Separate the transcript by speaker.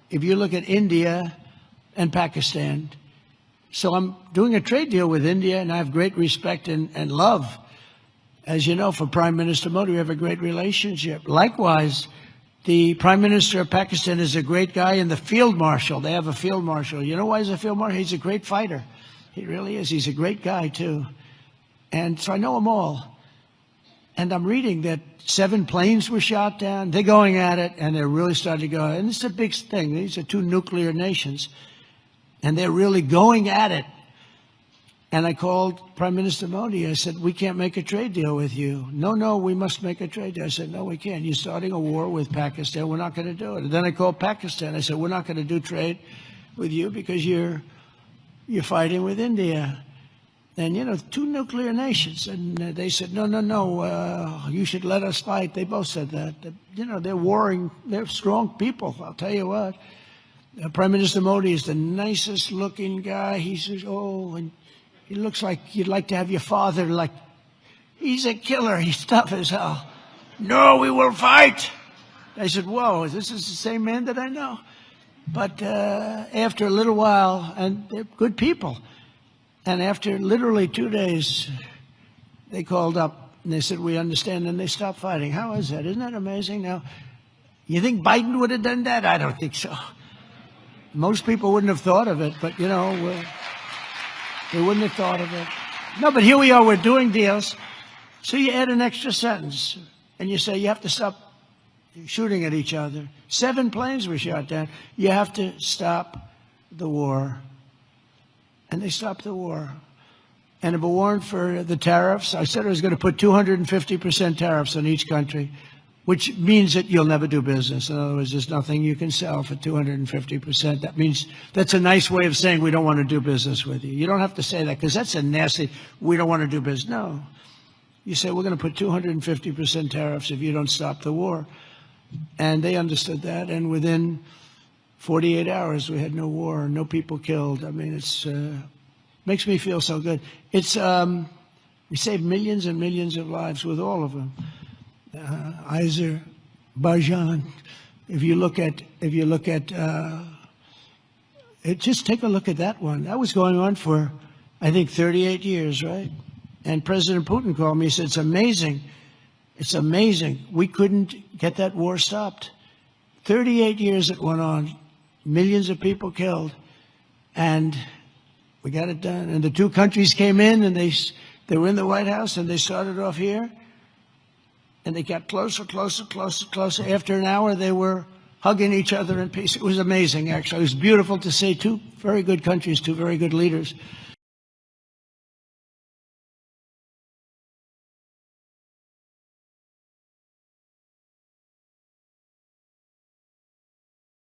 Speaker 1: if you look at India and Pakistan, so I'm doing a trade deal with India, and I have great respect and love. As you know, for Prime Minister Modi, we have a great relationship. Likewise, the Prime Minister of Pakistan is a great guy, and the Field Marshal, they have a Field Marshal. You know why he's a Field Marshal? He's a great fighter. He really is. He's a great guy, too. And so I know them all. And I'm reading that 7 planes were shot down. They're going at it, and they're really starting to go. And it's a big thing. These are 2 nuclear nations, and they're really going at it. And I called Prime Minister Modi. I said, we can't make a trade deal with you. No, we must make a trade deal. I said, no, we can't. You're starting a war with Pakistan. We're not going to do it. And then I called Pakistan. I said, we're not going to do trade with you because you're fighting with India. And, 2 nuclear nations. And they said, no, you should let us fight. They both said that. They're warring. They're strong people, I'll tell you what. Prime Minister Modi is the nicest looking guy. He says, and he looks like you'd like to have your father, like, he's a killer. He's tough as hell. No, we will fight. I said, whoa, this is the same man that I know. But after a little while, and they're good people, and after literally 2 days, they called up and they said, we understand, and they stopped fighting. How is that? Isn't that amazing? Now, you think Biden would have done that? I don't think so. Most people wouldn't have thought of it, but, they wouldn't have thought of it. No, but here we are, we're doing deals. So you add an extra sentence, and you say you have to stop shooting at each other. 7 planes were shot down. You have to stop the war. And they stopped the war. And if it weren't for the tariffs, I said I was going to put 250% tariffs on each country, which means that you'll never do business. In other words, there's nothing you can sell for 250%. That means that's a nice way of saying we don't want to do business with you. You don't have to say that because that's a nasty, we don't want to do business. No. You say we're going to put 250% tariffs if you don't stop the war. And they understood that. And within 48 hours, we had no war, no people killed. I mean, it's makes me feel so good. It's we saved millions and millions of lives with all of them. Azerbaijan. If you look at, just take a look at that one. That was going on for, I think, 38 years, right? And President Putin called me. He said, "It's amazing. It's amazing. We couldn't get that war stopped. 38 years it went on, millions of people killed, and we got it done." And the 2 countries came in, and they were in the White House, and they started off here. And they got closer, closer, closer, closer. After an hour, they were hugging each other in peace. It was amazing, actually. It was beautiful to see 2 very good countries, 2 very good leaders.